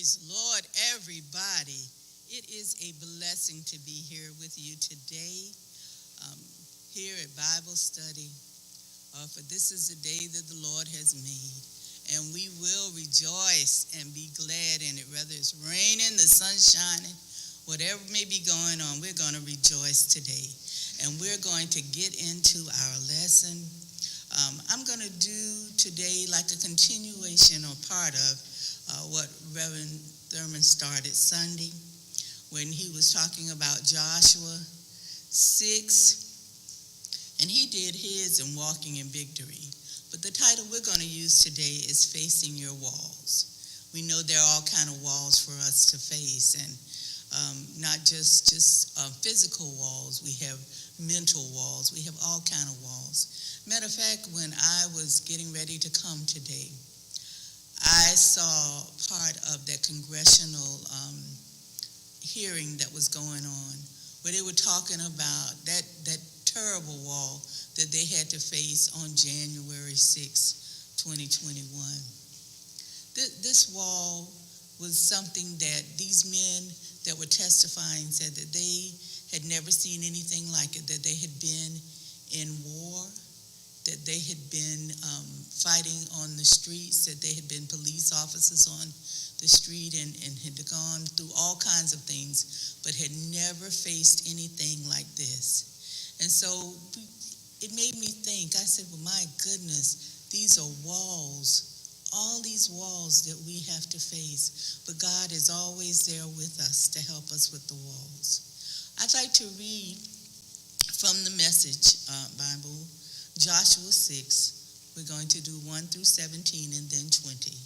Praise the Lord, everybody. It is a blessing to be here with you today, here at Bible study. For this is the day that the Lord has made, and we will rejoice and be glad in it, whether it's raining, the sun shining, whatever may be going on. We're going to rejoice today, and we're going to get into our lesson. I'm going to do today like a continuation or part of what Reverend Thurman started Sunday when he was talking about Joshua 6, and he did his in Walking in Victory. But the title we're going to use today is Facing Your Walls. We know there are all kind of walls for us to face, and not just physical walls. We have mental walls. We have all kind of walls. Matter of fact, when I was getting ready to come today, I saw part of that congressional hearing that was going on, where they were talking about that terrible wall that they had to face on January 6, 2021. This wall was something that these men that were testifying said that they had never seen anything like it, that they had been in war, that they had been fighting on the streets, that they had been police officers on the street and had gone through all kinds of things, but had never faced anything like this. And so it made me think. I said, well, my goodness, these are walls, all these walls that we have to face, but God is always there with us to help us with the walls. I'd like to read from the Message Bible, Joshua 6, we're going to do 1 through 17 and then 20.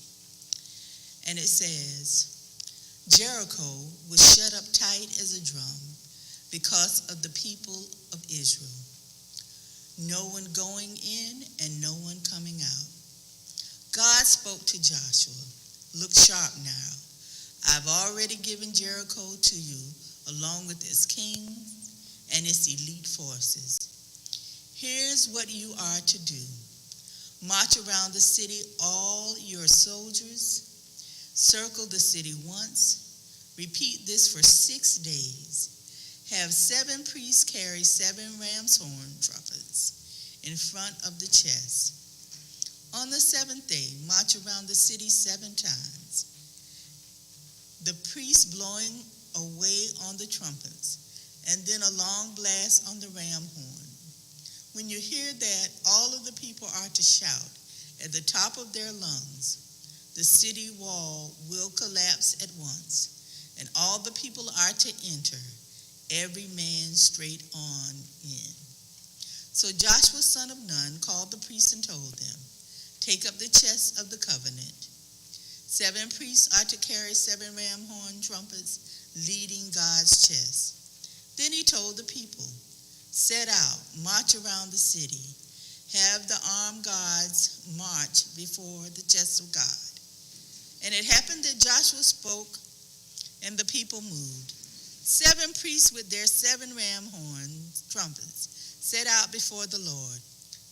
And it says, Jericho was shut up tight as a drum because of the people of Israel. No one going in and no one coming out. God spoke to Joshua, look sharp now. I've already given Jericho to you along with its king and its elite forces. Here's what you are to do. March around the city, all your soldiers. Circle the city once. Repeat this for 6 days. Have 7 priests carry 7 ram's horn trumpets in front of the chest. On the 7th day, march around the city 7 times. The priests blowing away on the trumpets, and then a long blast on the ram horn. When you hear that, all of the people are to shout at the top of their lungs. The city wall will collapse at once, and all the people are to enter, every man straight on in. So Joshua, son of Nun, called the priests and told them, take up the chest of the covenant. 7 priests are to carry 7 ram horn trumpets, leading God's chest. Then he told the people, set out, march around the city. Have the armed guards march before the chest of God. And it happened that Joshua spoke, and the people moved. 7 priests with their 7 ram horn trumpets set out before the Lord.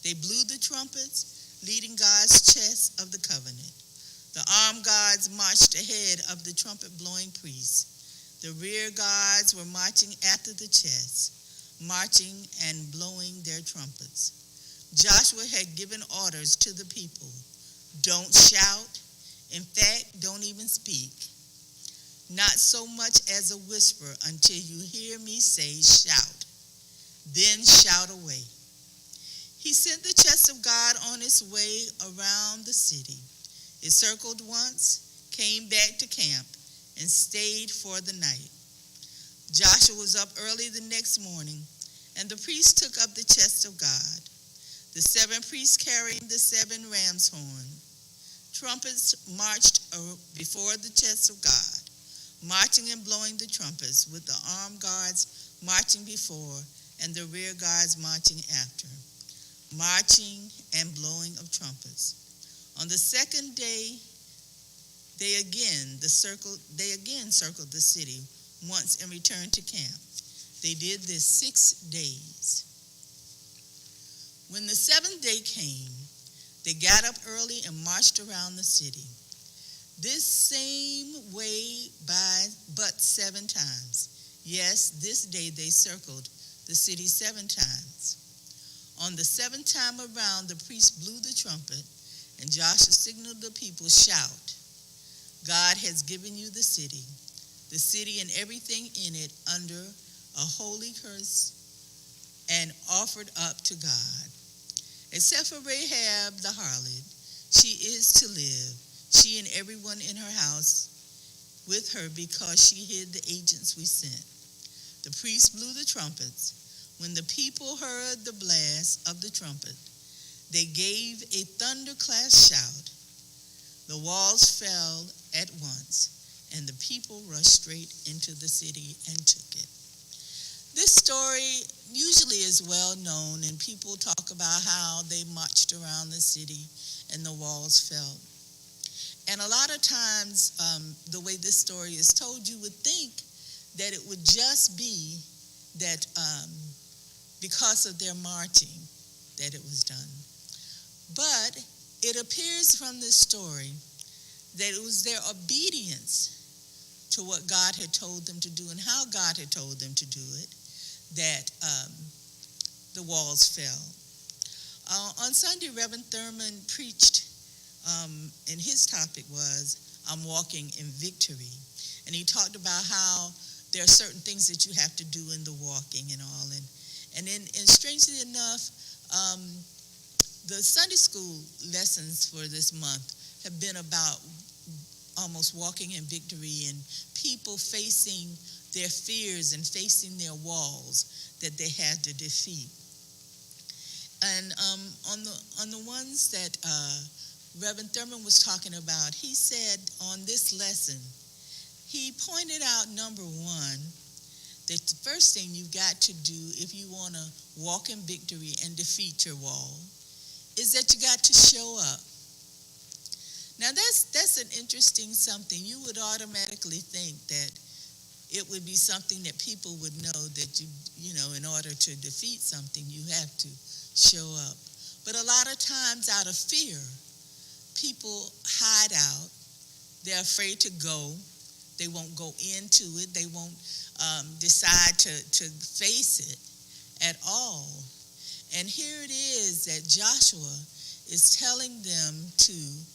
They blew the trumpets, leading God's chest of the covenant. The armed guards marched ahead of the trumpet-blowing priests. The rear guards were marching after the chest, marching and blowing their trumpets. Joshua had given orders to the people. Don't shout. In fact, don't even speak. Not so much as a whisper until you hear me say shout. Then shout away. He sent the chest of God on its way around the city. It circled once, came back to camp, and stayed for the night. Joshua was up early the next morning, and the priests took up the chest of God. The 7 priests carrying the 7 ram's horn trumpets marched before the chest of God, marching and blowing the trumpets, with the armed guards marching before and the rear guards marching after, marching and blowing of trumpets. On the second day, they again circled the city once and returned to camp. They did this 6 days. When the seventh day came, they got up early and marched around the city. This same way but 7 times. Yes, this day they circled the city 7 times. On the 7th time around, the priest blew the trumpet, and Joshua signaled the people, "Shout, God has given you the city and everything in it under a holy curse, and offered up to God. Except for Rahab the harlot, she is to live, she and everyone in her house with her, because she hid the agents we sent." The priest blew the trumpets. When the people heard the blast of the trumpet, they gave a thunderclap shout. The walls fell at once, and the people rushed straight into the city and took it. This story usually is well known, and people talk about how they marched around the city and the walls fell. And a lot of times, the way this story is told, you would think that it would just be that because of their marching that it was done. But it appears from this story that it was their obedience to what God had told them to do and how God had told them to do it that the walls fell. On Sunday, Reverend Thurman preached, and his topic was, "I'm walking in victory." And he talked about how there are certain things that you have to do in the walking and all. And strangely enough, the Sunday school lessons for this month have been about almost walking in victory and people facing their fears and facing their walls that they had to defeat. And on the ones that Reverend Thurman was talking about, he said on this lesson, he pointed out, number one, that the first thing you've got to do if you want to walk in victory and defeat your wall is that you got to show up. Now that's an interesting something. You would automatically think that it would be something that people would know that you know, in order to defeat something, you have to show up. But a lot of times out of fear, people hide out. They're afraid to go. They won't go into it. They won't decide to face it at all. And here it is that Joshua is telling them to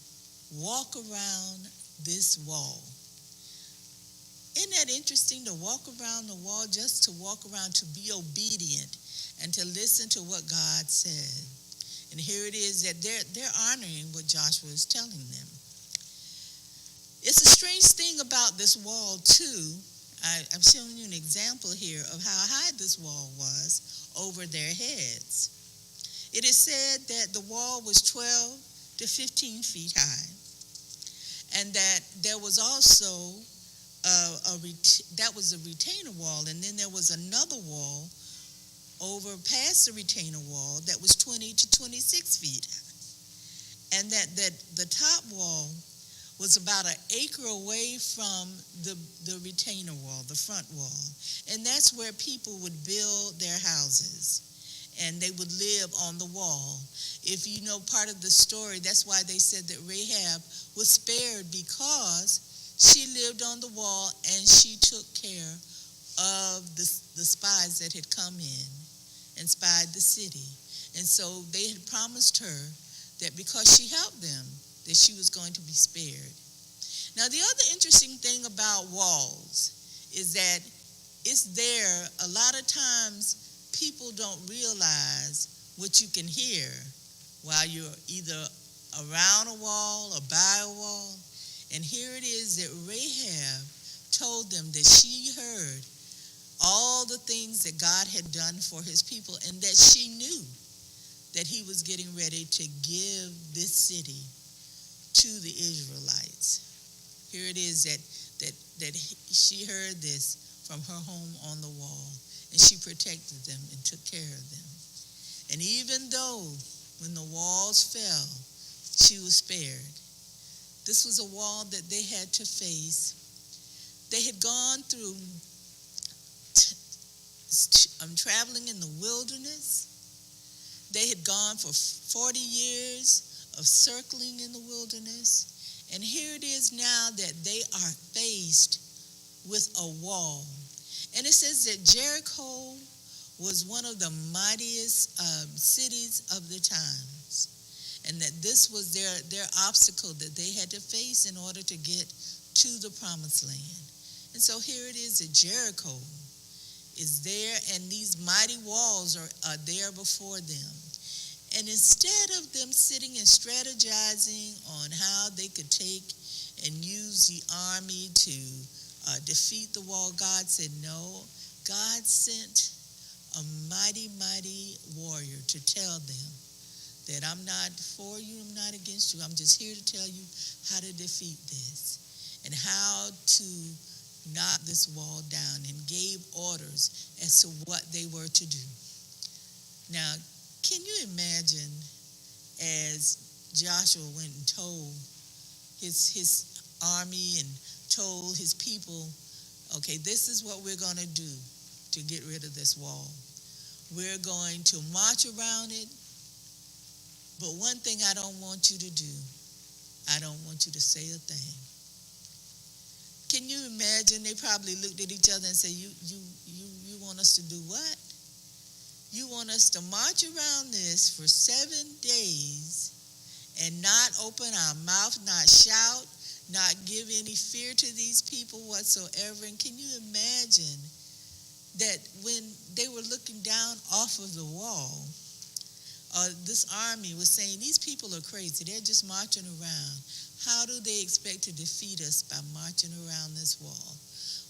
walk around this wall. Isn't that interesting, to walk around the wall, just to walk around, to be obedient and to listen to what God said? And here it is that they're honoring what Joshua is telling them. It's a strange thing about this wall, too. I'm showing you an example here of how high this wall was over their heads. It is said that the wall was 12 to 15 feet high, and that there was also that was a retainer wall, and then there was another wall over past the retainer wall that was 20 to 26 feet high, and that the top wall was about an acre away from the retainer wall, the front wall. And that's where people would build their houses, and they would live on the wall. If you know part of the story, that's why they said that Rahab was spared, because she lived on the wall and she took care of the spies that had come in and spied the city. And so they had promised her that because she helped them, that she was going to be spared. Now, the other interesting thing about walls is that it's there. A lot of times people don't realize what you can hear while you're either around a wall or by a wall. And here it is that Rahab told them that she heard all the things that God had done for his people, and that she knew that he was getting ready to give this city to the Israelites. Here it is that she heard this from her home on the wall, and she protected them and took care of them. And even though when the walls fell, she was spared. This was a wall that they had to face. They had gone through traveling in the wilderness. They had gone for 40 years of circling in the wilderness. And here it is now that they are faced with a wall. And it says that Jericho was one of the mightiest cities of the times, and that this was their obstacle that they had to face in order to get to the promised land. And so here it is that Jericho is there, and these mighty walls are there before them. And instead of them sitting and strategizing on how they could take and use the army to defeat the wall, God said no. God sent a mighty, mighty warrior to tell them that I'm not for you, I'm not against you. I'm just here to tell you how to defeat this and how to knock this wall down, and gave orders as to what they were to do. Now, can you imagine as Joshua went and told his army and told his people, okay, this is what we're going to do to get rid of this wall. We're going to march around it, but one thing I don't want you to do, I don't want you to say a thing. Can you imagine? They probably looked at each other and said, you want us to do what? You want us to march around this for 7 days and not open our mouth, not shout, not give any fear to these people whatsoever? And can you imagine that when they were looking down off of the wall, this army was saying, these people are crazy. They're just marching around. How do they expect to defeat us by marching around this wall?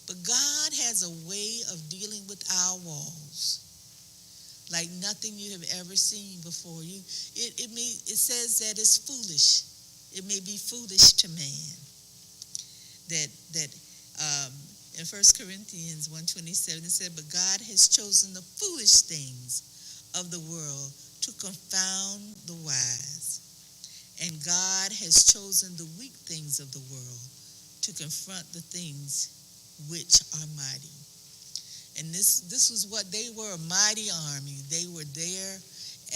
But God has a way of dealing with our walls like nothing you have ever seen before. It says that it's foolish. It may be foolish to man. That in 1 Corinthians 1:27 it said, but God has chosen the foolish things of the world to confound the wise. And God has chosen the weak things of the world to confront the things which are mighty. And this was what they were, a mighty army. They were there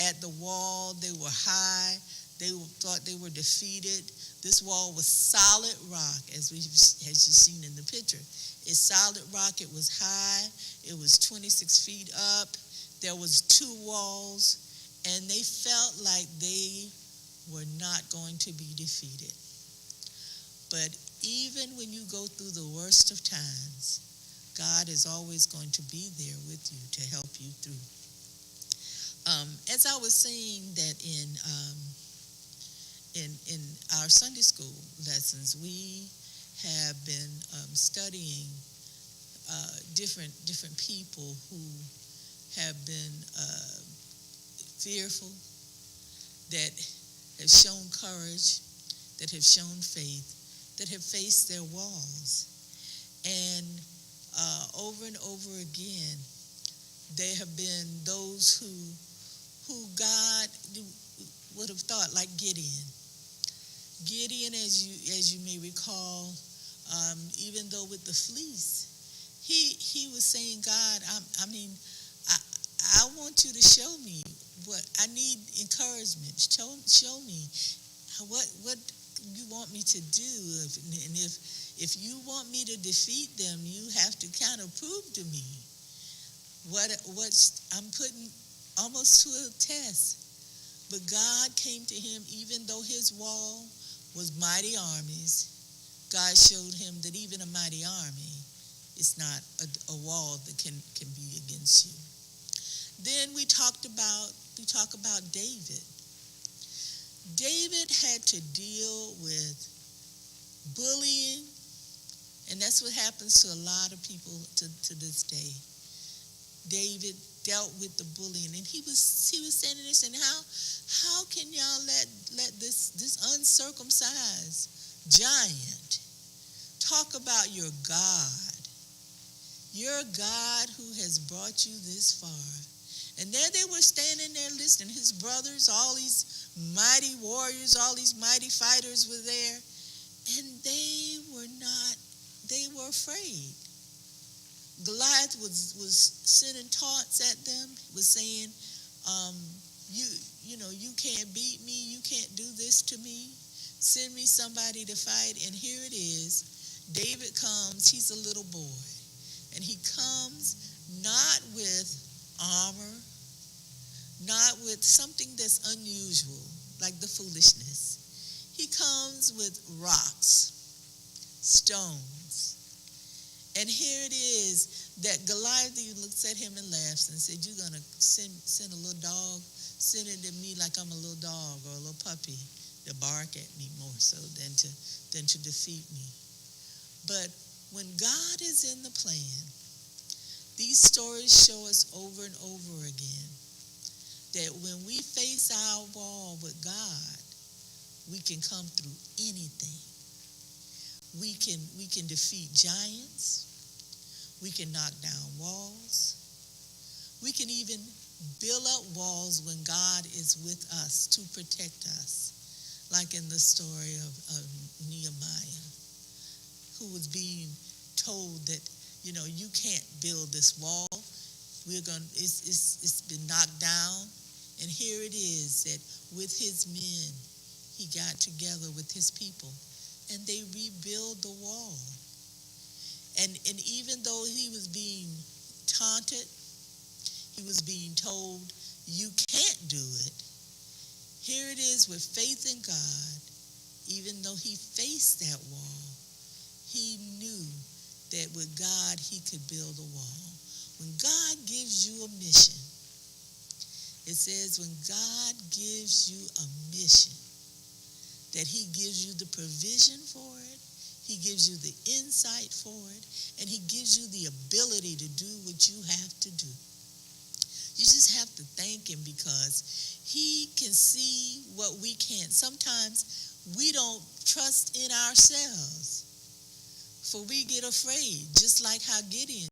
at the wall. They were high. They thought they were defeated. This wall was solid rock, as you've seen in the picture. It's solid rock. It was high. It was 26 feet up. There was 2 walls, and they felt like they were not going to be defeated. But even when you go through the worst of times, God is always going to be there with you to help you through. As I was saying that in our Sunday school lessons, we have been studying different people who have been fearful, that have shown courage, that have shown faith, that have faced their walls. And over and over again, there have been those who God would have thought, like Gideon. Gideon, as you may recall, even though with the fleece, he was saying, God, I want you to show me what I need. Encouragement. Show me what you want me to do, and if you want me to defeat them, you have to kind of prove to me what I'm putting almost to a test. But God came to him, even though his wall was mighty armies. God showed him that even a mighty army is not a wall that can be against you. Then we talk about David. David had to deal with bullying, and that's what happens to a lot of people to this day. David dealt with the bullying, and he was standing there saying, how can y'all let this uncircumcised giant talk talk about your God who has brought you this far. And there they were standing there listening. His brothers, all these mighty warriors, all these mighty fighters were there. And they were afraid. Goliath was sending taunts at them, was saying, you can't beat me, you can't do this to me. Send me somebody to fight. And here it is. David comes, he's a little boy. And he comes not with armor, not with something that's unusual, like the foolishness. He comes with rocks, stones. And here it is that Goliath looks at him and laughs and said, you're going to send a little dog? Send it to me like I'm a little dog or a little puppy to bark at me more so than to defeat me. But when God is in the plan, these stories show us over and over again that when we face our wall with God, we can come through anything. We can defeat giants. We can knock down walls. We can even build up walls when God is with us to protect us, like in the story of Nehemiah, who was being told that, you can't build this wall. It's been knocked down. And here it is that with his men, he got together with his people and they rebuild the wall. And even though he was being taunted, he was being told, you can't do it. Here it is with faith in God. Even though he faced that wall, he knew that with God he could build a wall. When God gives you a mission, it says when God gives you a mission, that he gives you the provision for it, he gives you the insight for it, and he gives you the ability to do what you have to do. You just have to thank him because he can see what we can't. Sometimes we don't trust in ourselves. For we get afraid, just like how Gideon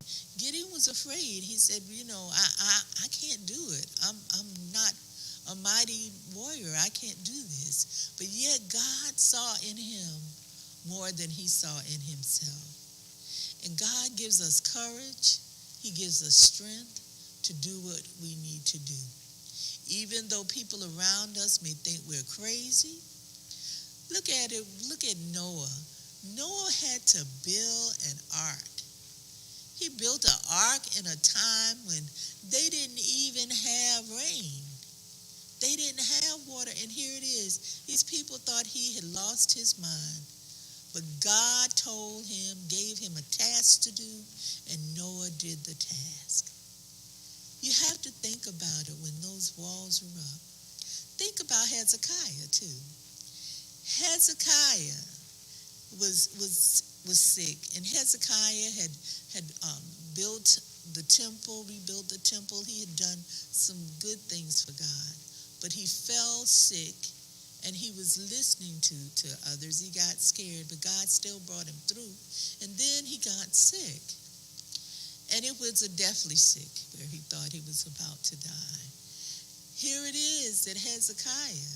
was afraid. He said, I can't do it. I'm not a mighty warrior. I can't do this. But yet God saw in him more than he saw in himself. And God gives us courage. He gives us strength to do what we need to do. Even though people around us may think we're crazy, look at it. Look at Noah. Noah had to build an ark. He built an ark in a time when they didn't even have rain. They didn't have water. And here it is. These people thought he had lost his mind. But God told him, gave him a task to do, and Noah did the task. You have to think about it when those walls are up. Think about Hezekiah too. Hezekiah was sick, and Hezekiah had built the temple, rebuilt the temple. He had done some good things for God, but he fell sick, and he was listening to others. He got scared, but God still brought him through. And then he got sick, and it was a deathly sick where he thought he was about to die. Here it is that Hezekiah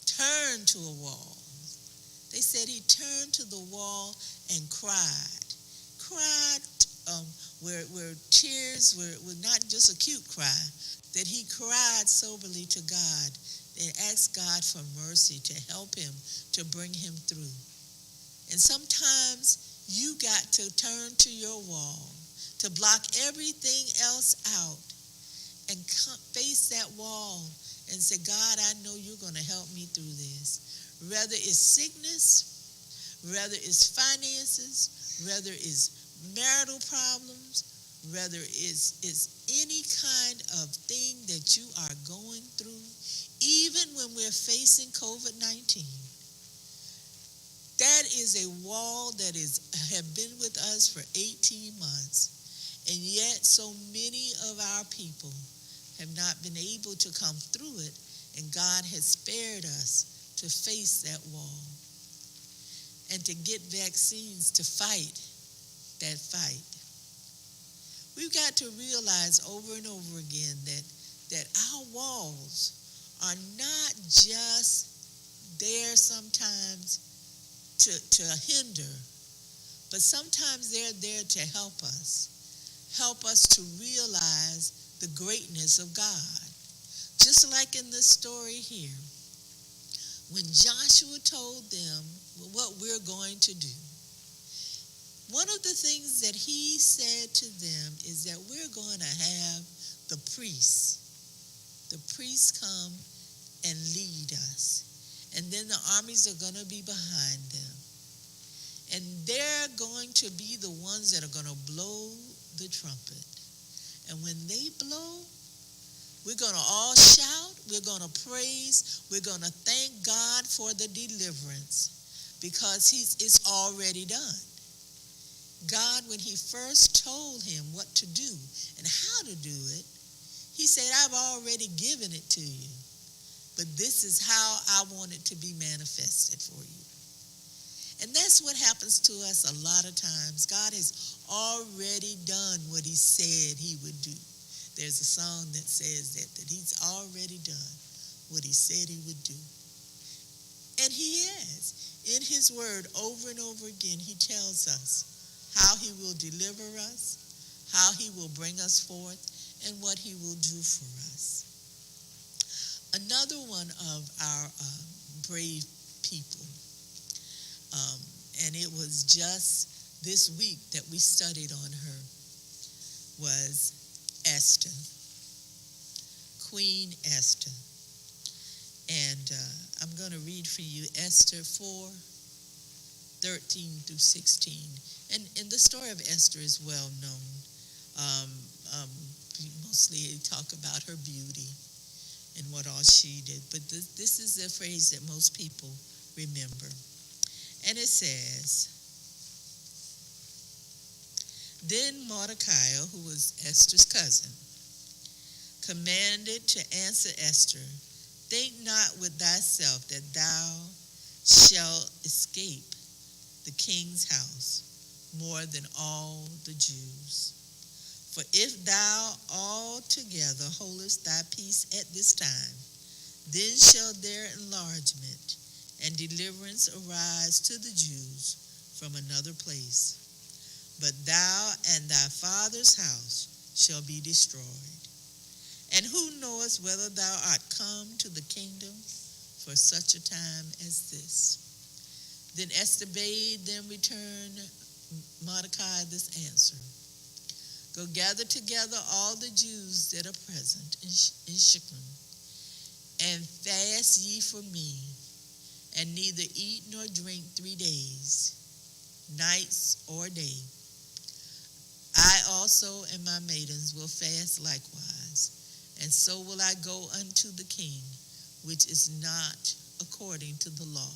turned to a wall. They said he turned to the wall and cried where tears were not just a cute cry, that he cried soberly to God and asked God for mercy to help him, to bring him through. And sometimes you got to turn to your wall, to block everything else out and face that wall and say, God, I know you're going to help me through this. Whether it's sickness, whether it's finances, whether it's marital problems, whether it's any kind of thing that you are going through, even when we're facing COVID-19, that is a wall that have been with us for 18 months, and yet so many of our people have not been able to come through it, and God has spared us to face that wall. and to get vaccines to fight that fight. We've got to realize over and over again that our walls are not just there sometimes to hinder, but sometimes they're there to help us to realize the greatness of God. Just like in this story here, when Joshua told them what we're going to do, one of the things that he said to them is that we're going to have the priests come and lead us. And then the armies are going to be behind them. And they're going to be the ones that are going to blow the trumpet. And when they blow, we're going to all shout, we're going to praise, we're going to thank God for the deliverance because it's already done. God, when he first told him what to do and how to do it, he said, I've already given it to you, but this is how I want it to be manifested for you. And that's what happens to us a lot of times. God has already done what he said he would do. There's a song that says that he's already done what he said he would do. And he has. In his word, over and over again, he tells us how he will deliver us, how he will bring us forth, and what he will do for us. Another one of our brave people, and it was just this week that we studied on her, was Esther, Queen Esther. And I'm going to read for you Esther 4:13 through 16. And the story of Esther is well known. We mostly talk about her beauty and what all she did. But this is a phrase that most people remember. And it says, then Mordecai, who was Esther's cousin, commanded to answer Esther, think not with thyself that thou shalt escape the king's house more than all the Jews. For if thou altogether holdest thy peace at this time, then shall their enlargement and deliverance arise to the Jews from another place. But thou and thy father's house shall be destroyed. And who knoweth whether thou art come to the kingdom for such a time as this? Then Esther bade them return Mordecai this answer. Go gather together all the Jews that are present in Shechem, and fast ye for me, and neither eat nor drink 3 days, nights or day. I also and my maidens will fast likewise, and so will I go unto the king, which is not according to the law.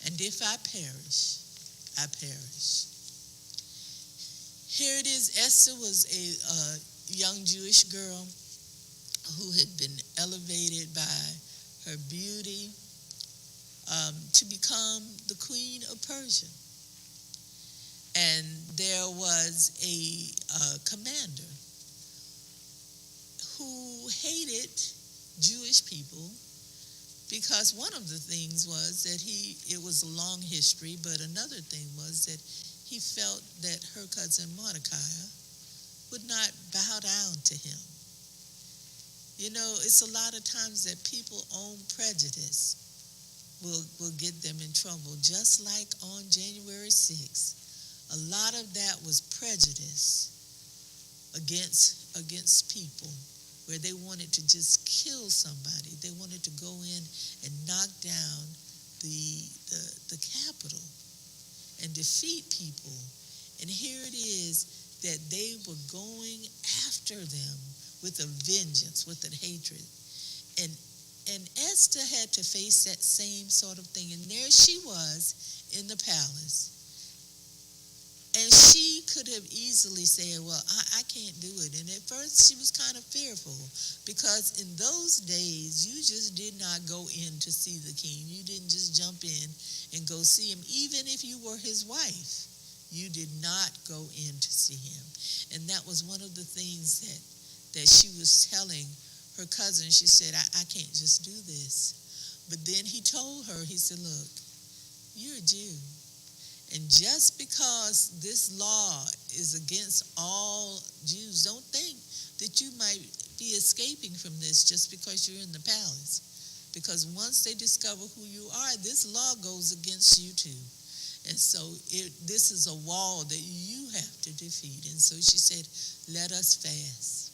And if I perish, I perish. Here it is. Esther was a young Jewish girl who had been elevated by her beauty to become the queen of Persia. And there was a commander who hated Jewish people because one of the things was that it was a long history, but another thing was that he felt that her cousin Mordecai would not bow down to him. You know, it's a lot of times that people own prejudice will get them in trouble. Just like on January 6th, a lot of that was prejudice against people, where they wanted to just kill somebody. They wanted to go in and knock down the Capitol and defeat people. And here it is that they were going after them with a vengeance, with a hatred. And Esther had to face that same sort of thing. And there she was in the palace. And she could could have easily said, well, I can't do it. And at first she was kind of fearful because in those days you just did not go in to see the king. You didn't just jump in and go see him. Even if you were his wife, you did not go in to see him. And that was one of the things that she was telling her cousin. She said, I can't just do this. But then he told her, he said, look, you're a Jew. And just because this law is against all Jews, don't think that you might be escaping from this just because you're in the palace. Because once they discover who you are, this law goes against you too. And so this is a wall that you have to defeat. And so she said, let us fast.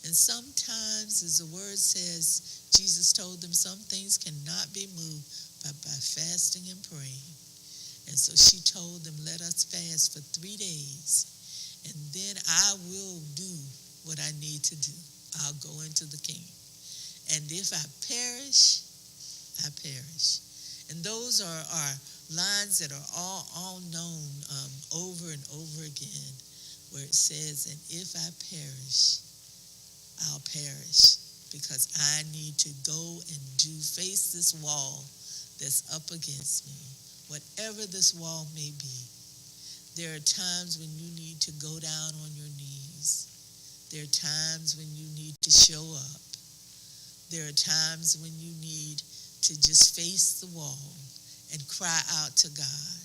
And sometimes, as the word says, Jesus told them some things cannot be moved but by fasting and praying. And so she told them, let us fast for 3 days, and then I will do what I need to do. I'll go into the king. And if I perish, I perish. And those are lines that are all known over and over again, where it says, and if I perish, I'll perish, because I need to go and face this wall that's up against me. Whatever this wall may be, there are times when you need to go down on your knees. There are times when you need to show up. There are times when you need to just face the wall and cry out to God.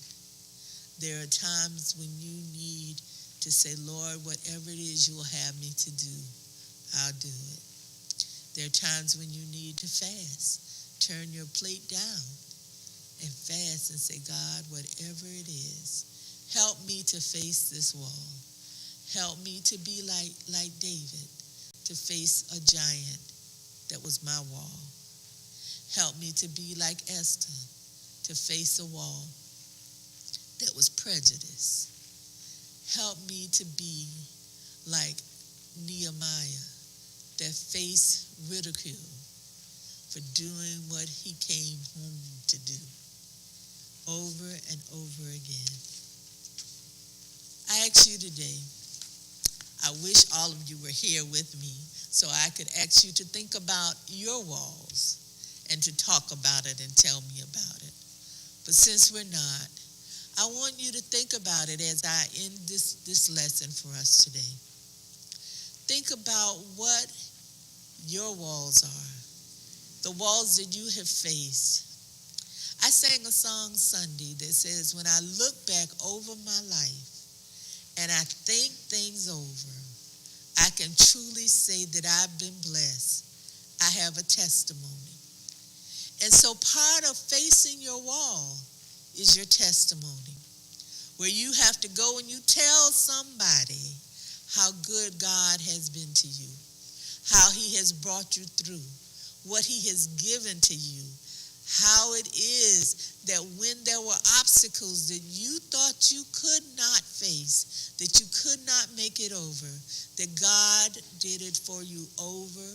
There are times when you need to say, Lord, whatever it is you will have me to do, I'll do it. There are times when you need to fast. Turn your plate down and fast and say, God, whatever it is, help me to face this wall. Help me to be like David, to face a giant that was my wall. Help me to be like Esther, to face a wall that was prejudice. Help me to be like Nehemiah, that faced ridicule for doing what he came home to do. Over and over again. I ask you today, I wish all of you were here with me so I could ask you to think about your walls and to talk about it and tell me about it. But since we're not, I want you to think about it as I end this lesson for us today. Think about what your walls are, the walls that you have faced. I sang a song Sunday that says, when I look back over my life and I think things over, I can truly say that I've been blessed. I have a testimony. And so part of facing your wall is your testimony, where you have to go and you tell somebody how good God has been to you, how he has brought you through, what he has given to you, how it is that when there were obstacles that you thought you could not face, that you could not make it over, that God did it for you over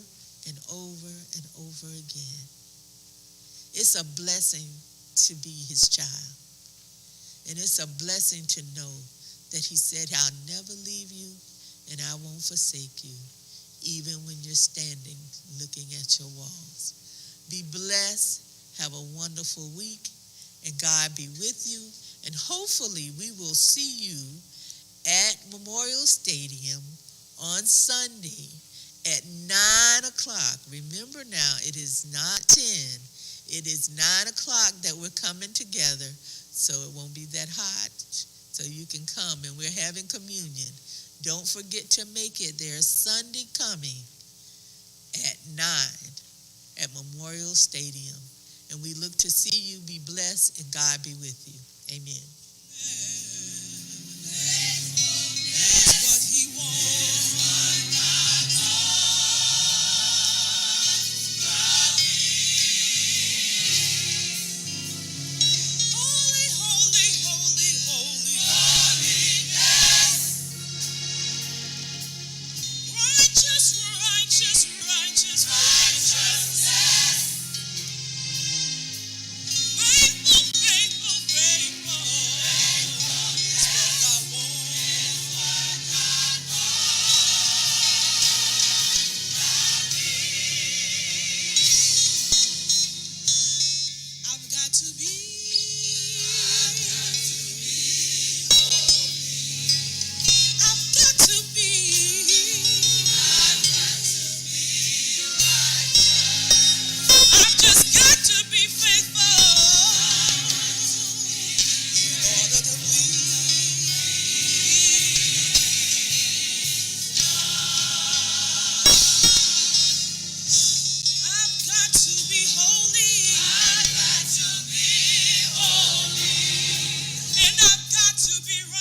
and over and over again. It's a blessing to be his child. And it's a blessing to know that he said, I'll never leave you and I won't forsake you, even when you're standing looking at your walls. Be blessed. Have a wonderful week, and God be with you. And hopefully we will see you at Memorial Stadium on Sunday at 9 o'clock. Remember now, it is not 10. It is 9 o'clock that we're coming together, so it won't be that hot, so you can come, and we're having communion. Don't forget to make it there Sunday coming at 9 at Memorial Stadium. And we look to see you be blessed and God be with you. Amen.